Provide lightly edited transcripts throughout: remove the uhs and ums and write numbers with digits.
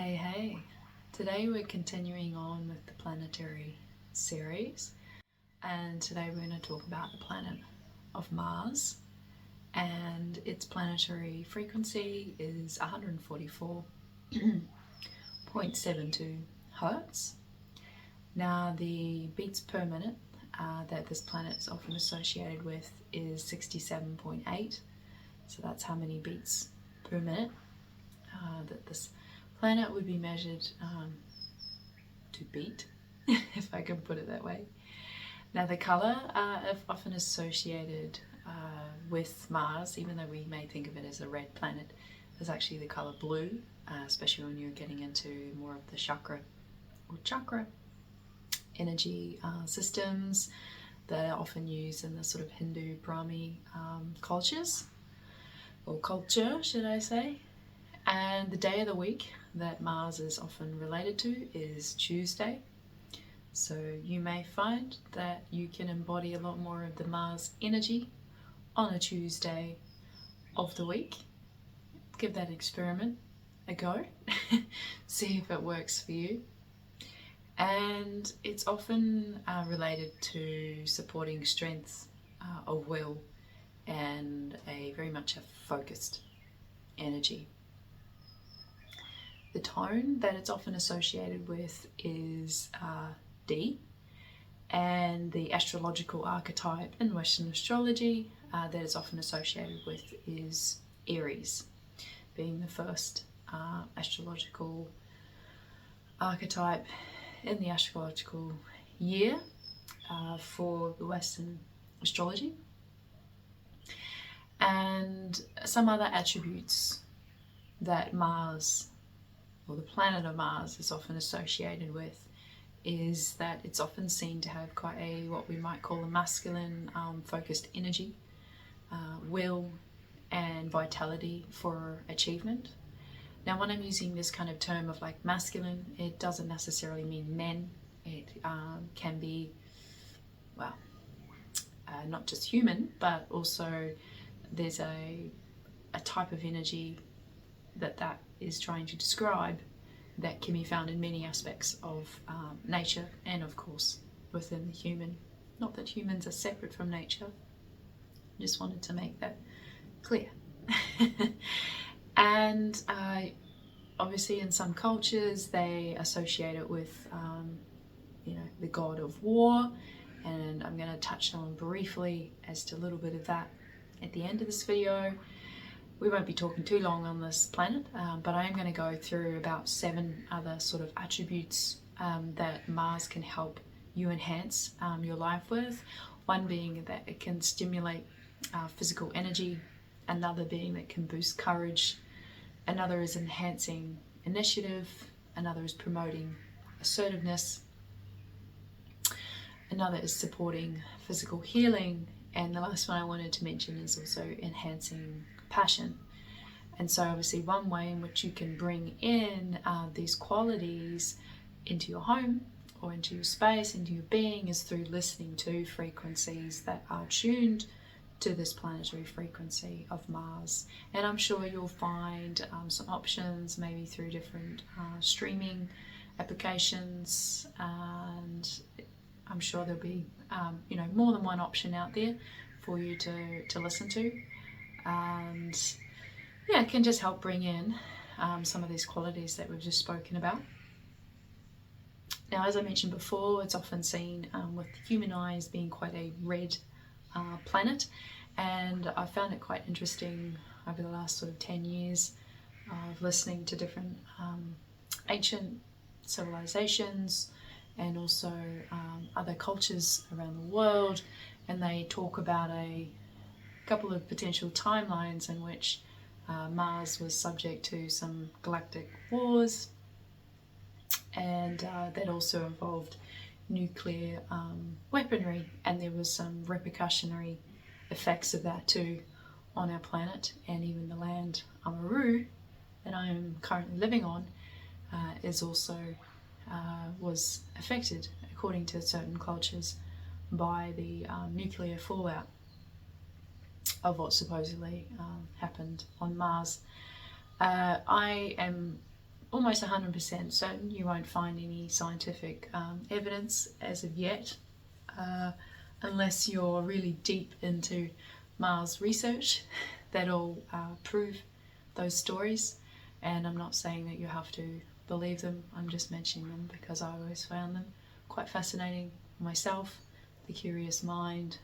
Hey, today we're continuing on with the planetary series, and today we're going to talk about the planet of Mars, and its planetary frequency is 144.72 hertz. Now, the beats per minute that this planet is often associated with is 67.8, so that's how many beats per minute that this planet would be measured to beat, if I can put it that way. Now, the colour often associated with Mars, even though we may think of it as a red planet, is actually the colour blue, especially when you're getting into more of the chakra energy systems that are often used in the sort of Hindu Brahmi cultures, or culture, should I say. And the day of the week that Mars is often related to is Tuesday. So you may find that you can embody a lot more of the Mars energy on a Tuesday of the week. Give that experiment a go. See if it works for you. And it's often related to supporting strength of will and very much a focused energy. The tone that it's often associated with is D, and the astrological archetype in Western astrology that it's often associated with is Aries, being the first astrological archetype in the astrological year for the Western astrology. And some other attributes that Mars, or the planet of Mars, is often associated with is that it's often seen to have quite a, what we might call a masculine focused energy, will and vitality for achievement. Now, when I'm using this kind of term of like masculine, it doesn't necessarily mean men. It can be, well, not just human, but also there's a type of energy that is trying to describe that can be found in many aspects of nature, and of course within the human. Not that humans are separate from nature, just wanted to make that clear. And obviously in some cultures they associate it with the god of war, and I'm going to touch on briefly as to a little bit of that at the end of this video. We won't be talking too long on this planet, but I am going to go through about 7 other sort of attributes that Mars can help you enhance your life with. One being that it can stimulate physical energy, another being that it can boost courage, another is enhancing initiative, another is promoting assertiveness, another is supporting physical healing, and the last one I wanted to mention is also enhancing passion. And so obviously one way in which you can bring in these qualities into your home or into your space, into your being, is through listening to frequencies that are tuned to this planetary frequency of Mars. And I'm sure you'll find some options, maybe through different streaming applications, and I'm sure there'll be more than one option out there for you to listen to. And yeah, it can just help bring in some of these qualities that we've just spoken about. Now, as I mentioned before, it's often seen with human eyes being quite a red planet, and I found it quite interesting over the last sort of 10 years of listening to different ancient civilizations and also other cultures around the world, and they talk about a couple of potential timelines in which Mars was subject to some galactic wars, and that also involved nuclear weaponry, and there was some repercussionary effects of that too on our planet. And even the land Amaru that I am currently living on is also was affected, according to certain cultures, by the nuclear fallout of what supposedly happened on Mars. I am almost 100% certain you won't find any scientific evidence as of yet, unless you're really deep into Mars research that'll prove those stories. And I'm not saying that you have to believe them, I'm just mentioning them because I always found them quite fascinating myself, the curious mind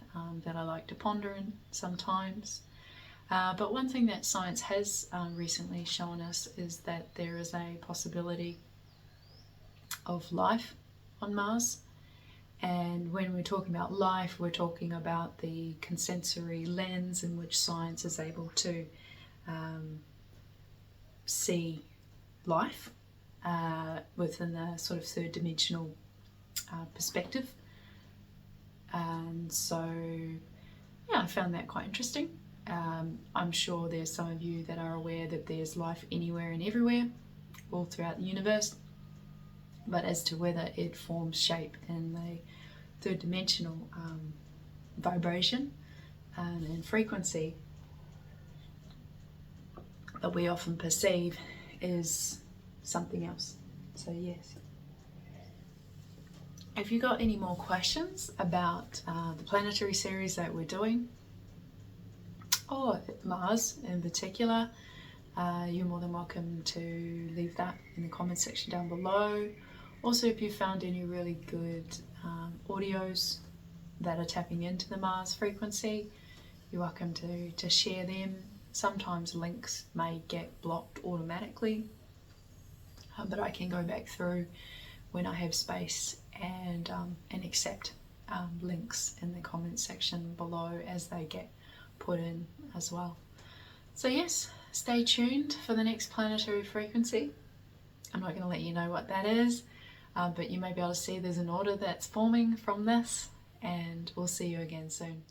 that I like to ponder in sometimes. But one thing that science has recently shown us is that there is a possibility of life on Mars. And when we're talking about life, we're talking about the consensory lens in which science is able to see life within a sort of third dimensional perspective. And so, yeah, I found that quite interesting. I'm sure there's some of you that are aware that there's life anywhere and everywhere, all throughout the universe. But as to whether it forms shape in the third dimensional vibration and frequency that we often perceive is something else. So yes. If you got any more questions about the planetary series that we're doing, or Mars in particular, you're more than welcome to leave that in the comment section down below. Also, if you found any really good audios that are tapping into the Mars frequency, you're welcome to share them. Sometimes links may get blocked automatically, but I can go back through when I have space and accept links in the comment section below as they get put in as well. So yes, stay tuned for the next planetary frequency. I'm not going to let you know what that is, but you may be able to see there's an order that's forming from this, and we'll see you again soon.